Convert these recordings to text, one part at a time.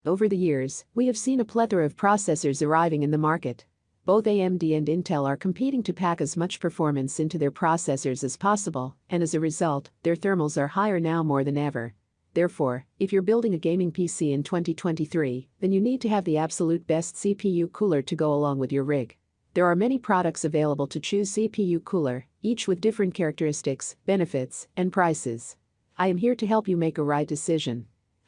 Over the years, we have seen a plethora of processors arriving in the market. Both AMD and Intel are competing to pack as much performance into their processors as possible, and as a result, their thermals are higher now more than ever. Therefore, if you're building a gaming PC in 2023, then you need to have the absolute best CPU cooler to go along with your rig. There are many products available to choose CPU cooler, each with different characteristics, benefits, and prices. I am here to help you make a right decision.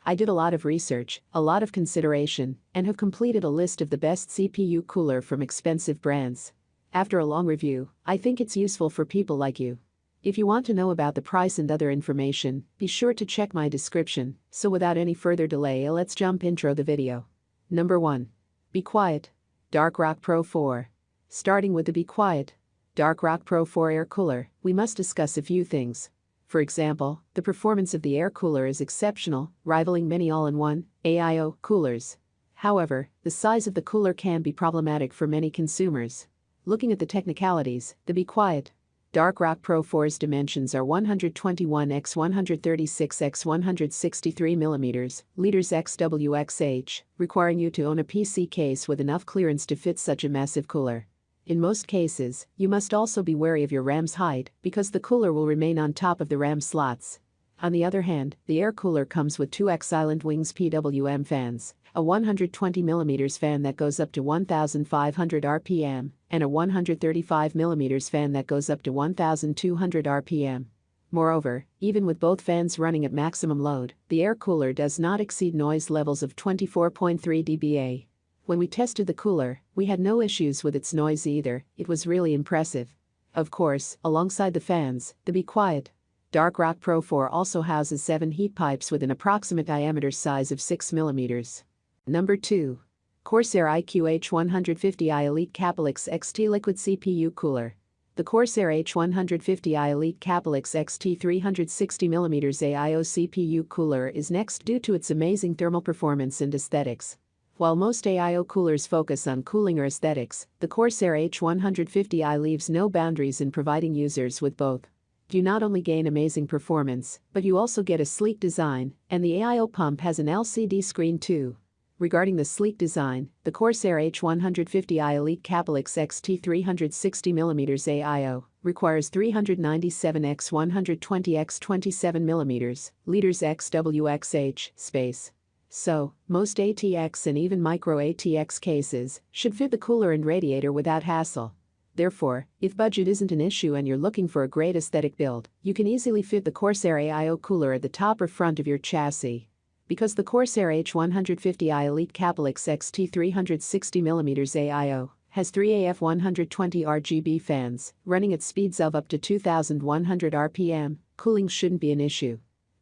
I did a lot of research, a lot of consideration, and have completed a list of the best CPU cooler from expensive brands. After a long review, I think it's useful for people like you. If you want to know about the price and other information, be sure to check my description. So without any further delay, let's jump intro the video. Number 1. Be Quiet. Dark Rock Pro 4. Starting with the Be Quiet Dark Rock Pro 4 air cooler, we must discuss a few things. For example, the performance of the air cooler is exceptional, rivaling many all-in-one AIO coolers. However, the size of the cooler can be problematic for many consumers. Looking at the technicalities, the Be Quiet Dark Rock Pro 4's dimensions are 121 x 136 x 163 mm, liters XWXH, requiring you to own a PC case with enough clearance to fit such a massive cooler. In most cases, you must also be wary of your RAM's height because the cooler will remain on top of the RAM slots. On the other hand, the air cooler comes with 2 X-Island Wings PWM fans, a 120mm fan that goes up to 1,500 RPM, and a 135mm fan that goes up to 1,200 RPM. Moreover, even with both fans running at maximum load, the air cooler does not exceed noise levels of 24.3 dBA. When we tested the cooler, we had no issues with its noise either. It was really impressive. Of course, alongside the fans, the Be Quiet Dark Rock Pro 4 also houses 7 heat pipes with an approximate diameter size of 6 mm. Number 2. Corsair iQ H150i Elite Caplix XT Liquid CPU Cooler. The Corsair H150i Elite Caplix XT 360mm AIO CPU cooler is next due to its amazing thermal performance and aesthetics. While most AIO coolers focus on cooling or aesthetics, the Corsair H150i leaves no boundaries in providing users with both. You not only gain amazing performance, but you also get a sleek design, and the AIO pump has an LCD screen too. Regarding the sleek design, the Corsair H150i Elite Caplix XT 360mm AIO requires 397 x 120 x 27mm, liters XWXH, space. So, most ATX and even micro ATX cases should fit the cooler and radiator without hassle. Therefore, if budget isn't an issue and you're looking for a great aesthetic build, you can easily fit the Corsair AIO cooler at the top or front of your chassis. Because the Corsair H150i Elite Caplix XT 360mm AIO has 3 AF120 RGB fans running at speeds of up to 2,100 RPM, cooling shouldn't be an issue.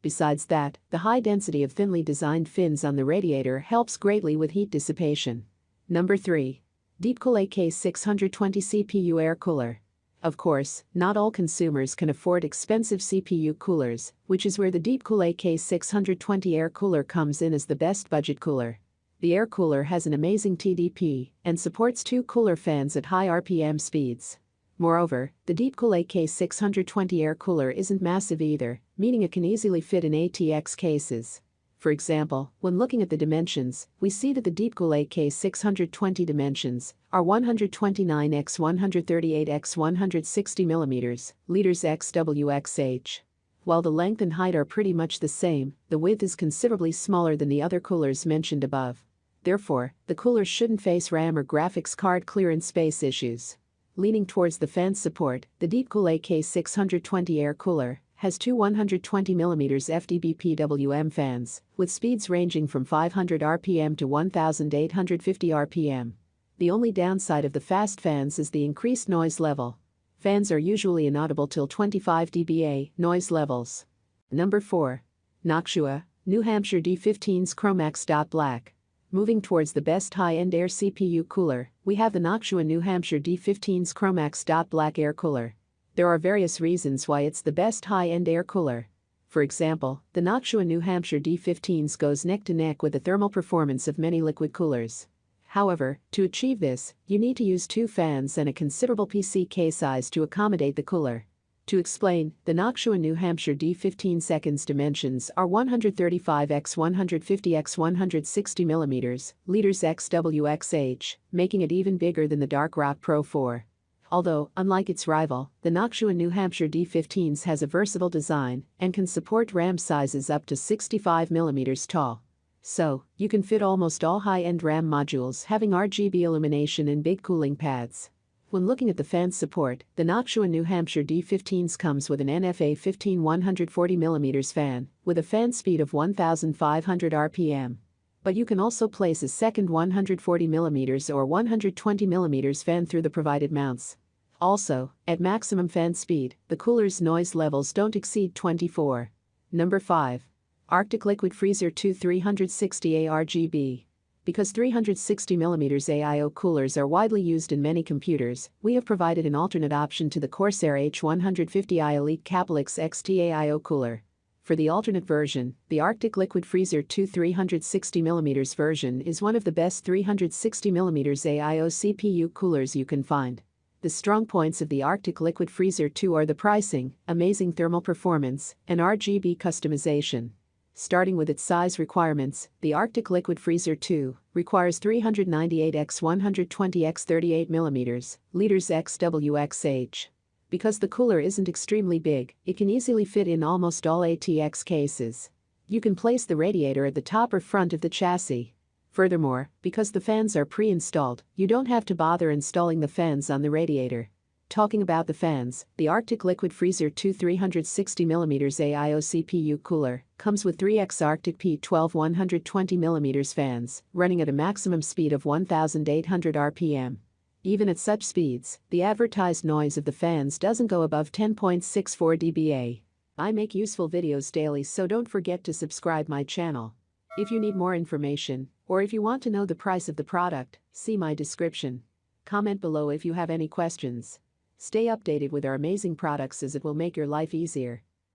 Besides that, the high density of thinly designed fins on the radiator helps greatly with heat dissipation. Number 3. Deepcool AK620 CPU Air Cooler. Of course, not all consumers can afford expensive CPU coolers, which is where the Deepcool AK620 air cooler comes in as the best budget cooler. The air cooler has an amazing TDP and supports 2 cooler fans at high RPM speeds. Moreover, the Deepcool AK620 air cooler isn't massive either, meaning it can easily fit in ATX cases. For example, when looking at the dimensions, we see that the Deepcool AK620 dimensions are 129 x 138 x 160 mm, liters XWXH. While the length and height are pretty much the same, the width is considerably smaller than the other coolers mentioned above. Therefore, the cooler shouldn't face RAM or graphics card clearance space issues. Leaning towards the fan support, the Deepcool AK620 air cooler has 2 120mm FDB PWM fans, with speeds ranging from 500 RPM to 1,850 RPM. The only downside of the fast fans is the increased noise level. Fans are usually inaudible till 25 dBA noise levels. Number 4. Noctua, New Hampshire D15's Chromax. Black. Moving towards the best high-end air CPU cooler, we have the Noctua New Hampshire D15's Chromax. Black air cooler. There are various reasons why it's the best high-end air cooler. For example, the Noctua New Hampshire D15's goes neck to neck with the thermal performance of many liquid coolers. However, to achieve this, you need to use 2 fans and a considerable PC case size to accommodate the cooler. To explain, the Noctua New Hampshire D15 seconds dimensions are 135 x 150 x 160 mm, liters XWXH, making it even bigger than the Dark Rock Pro 4. Although, unlike its rival, the Noctua New Hampshire D15s has a versatile design and can support RAM sizes up to 65 mm tall. So, you can fit almost all high-end RAM modules having RGB illumination and big cooling pads. When looking at the fan support, the Noctua New Hampshire D15s comes with an NFA 15 140mm fan, with a fan speed of 1,500 RPM. But you can also place a second 140mm or 120mm fan through the provided mounts. Also, at maximum fan speed, the cooler's noise levels don't exceed 24. Number 5. Arctic Liquid Freezer 2 360A RGB. Because 360mm AIO coolers are widely used in many computers, we have provided an alternate option to the Corsair H150i Elite Caplix XT AIO cooler. For the alternate version, the Arctic Liquid Freezer 2 360mm version is one of the best 360mm AIO CPU coolers you can find. The strong points of the Arctic Liquid Freezer 2 are the pricing, amazing thermal performance, and RGB customization. Starting with its size requirements, the Arctic Liquid Freezer 2 requires 398 x 120 x 38 mm, liters XWXH. Because the cooler isn't extremely big, it can easily fit in almost all ATX cases. You can place the radiator at the top or front of the chassis. Furthermore, because the fans are pre-installed, you don't have to bother installing the fans on the radiator. Talking about the fans, the Arctic Liquid Freezer 2 360mm AIO CPU cooler comes with 3X Arctic P12 120mm fans, running at a maximum speed of 1,800 RPM. Even at such speeds, the advertised noise of the fans doesn't go above 10.64 dBA. I make useful videos daily, so don't forget to subscribe my channel. If you need more information, or if you want to know the price of the product, see my description. Comment below if you have any questions. Stay updated with our amazing products, as it will make your life easier.